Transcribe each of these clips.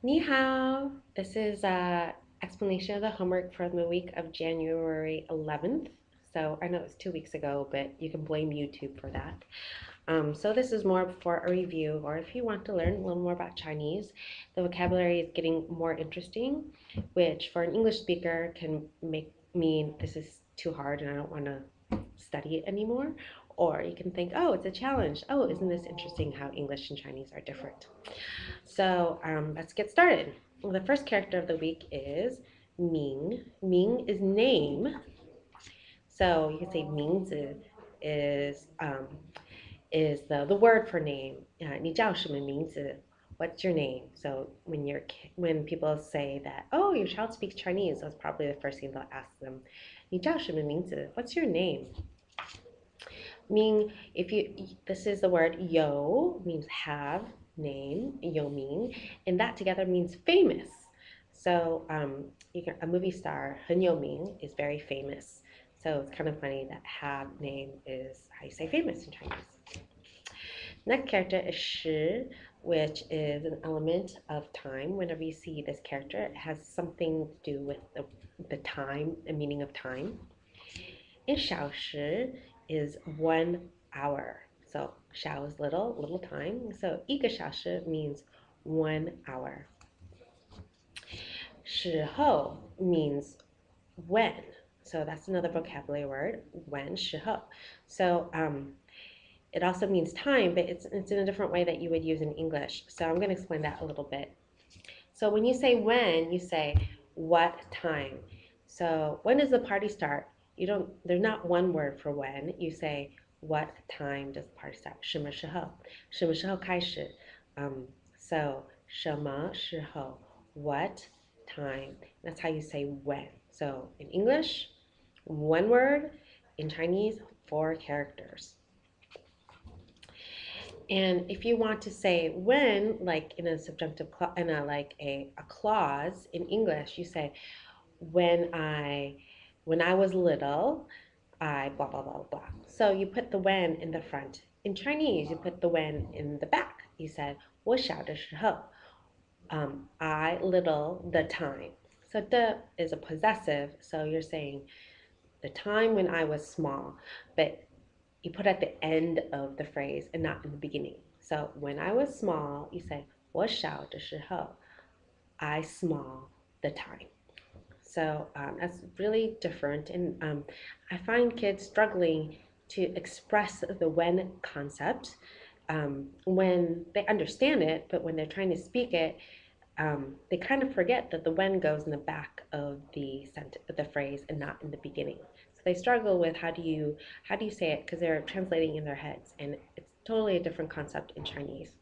Ni hao. This is a explanation of the homework from the week of January 11th. So I know it's 2 weeks ago, but you can blame YouTube for that. So this is more for a review, or if you want to learn a little more about Chinese, the vocabulary is getting more interesting, which for an English speaker can mean this is too hard and I don't want to study it anymore. Or you can think, oh, it's a challenge. Oh, isn't this interesting how English and Chinese are different? So let's get started. Well, the first character of the week is Ming. Ming is name. So you can say 名字 is the word for name. 你叫什么名字? What's your name? So when people say that, oh, your child speaks Chinese, that's probably the first thing they'll ask them. 你叫什么名字? What's your name? Ming, this is the word yo, means have, name, yo ming, and that together means famous. So a movie star, 很有名, is very famous. So it's kind of funny that have name is how you say famous in Chinese. Next character is shi, which is an element of time. Whenever you see this character, it has something to do with the time, the meaning of time. And 小时 is 1 hour. So 小 is little time. So 1个小时 means 1 hour. 时候 means when. So that's another vocabulary word, when, 时候. So it also means time, but it's in a different way that you would use in English. So I'm going to explain that a little bit. So when you say when, you say what time. So when does the party start? There's not one word for when. You say what time does the party start? 什么时候开始? So 什么时候? What time? That's how you say when. So in English, one word. In Chinese, 4 characters. And if you want to say when, like in a subjunctive in a clause in English, you say when I was little, I blah blah blah blah. So you put the when in the front. In Chinese, you put the when in the back. You said 我小的时候, I little the time. So the is a possessive, so you're saying the time when I was small, but you put at the end of the phrase and not in the beginning. So when I was small, you say 我小的时候, I small the time. So that's really different. And I find kids struggling to express the when concept when they understand it, but when they're trying to speak it, they kind of forget that the when goes in the back of the phrase and not in the beginning. So they struggle with how do you say it because they're translating in their heads, and it's totally a different concept in Chinese.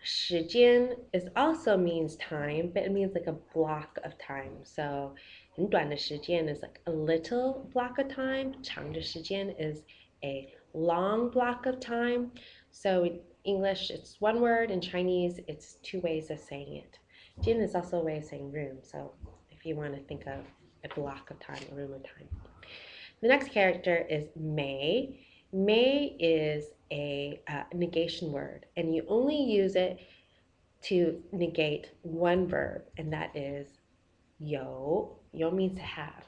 时间 is also means time, but it means like a block of time. So 很短的时间 is like a little block of time. 长的时间 is a long block of time. So in English, it's one word. In Chinese, it's 2 ways of saying it. Jin is also a way of saying room. So if you want to think of a block of time, a room of time. The next character is Mei. Mei is a negation word, and you only use it to negate one verb, and that is yo. Yo means to have.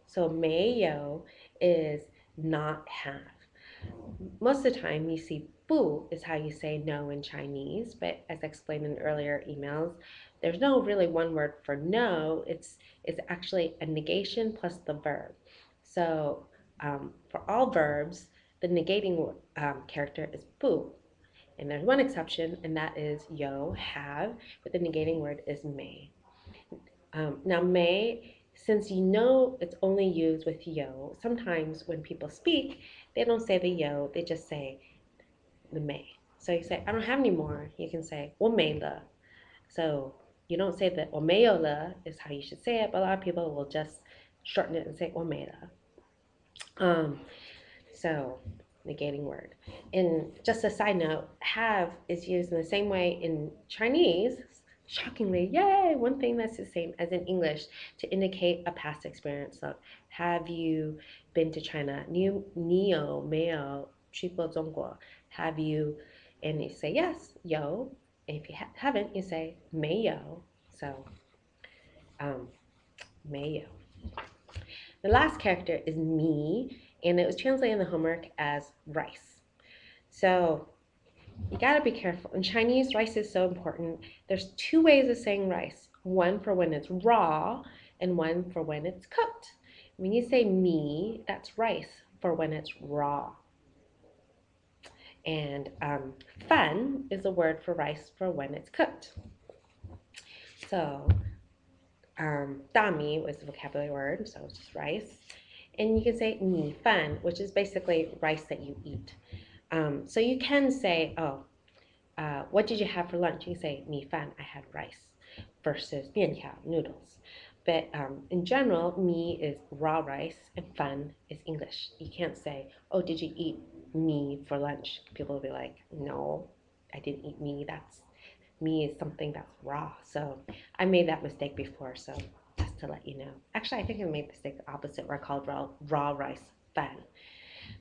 So Mei yo is not have. Most of the time you see bu is how you say no in Chinese, but as I explained in earlier emails, there's no really one word for no. It's actually a negation plus the verb. So for all verbs, the negating character is bu. And there's one exception, and that is yo, have, but the negating word is may. Now may, since you know it's only used with yo, sometimes when people speak, they don't say the yo, they just say the may. So you say, I don't have any more. You can say 我没了. So you don't say that 我没有了 is how you should say it, but a lot of people will just shorten it and say 我没了. So negating word. And just a side note, have is used in the same way in Chinese. Shockingly, yay! One thing that's the same as in English to indicate a past experience. So, have you been to China? 你有没有去过中国? Have you? And you say yes, yo. And if you haven't, you say 没有. So, 没有. The last character is me, and it was translated in the homework as rice. So you gotta be careful. In Chinese, rice is so important. There's two ways of saying rice. One for when it's raw, and one for when it's cooked. When you say me, that's rice for when it's raw. And fan is a word for rice for when it's cooked. So dami was the vocabulary word, so it's just rice. And you can say 米饭, which is basically rice that you eat. So you can say, oh, what did you have for lunch? You can say 米饭, I had rice, versus 面条, noodles. But in general, mi is raw rice and fan is English. You can't say, oh, did you eat mi for lunch? People will be like, no, I didn't eat mi. Mi is something that's raw. So I made that mistake before. So just to let you know. Actually, I think I made the mistake the opposite, where I called raw rice fan.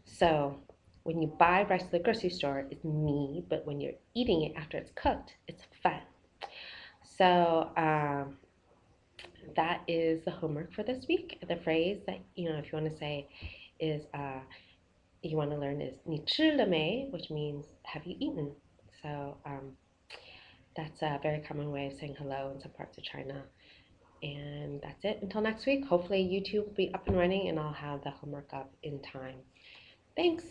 So when you buy rice at the grocery store, it's mi, but when you're eating it after it's cooked, it's fan. So that is the homework for this week. The phrase that, if you want to say is, you want to learn is 你吃了没, which means have you eaten? So that's a very common way of saying hello in some parts of China. And that's it. Until next week, hopefully YouTube will be up and running and I'll have the homework up in time. Thanks.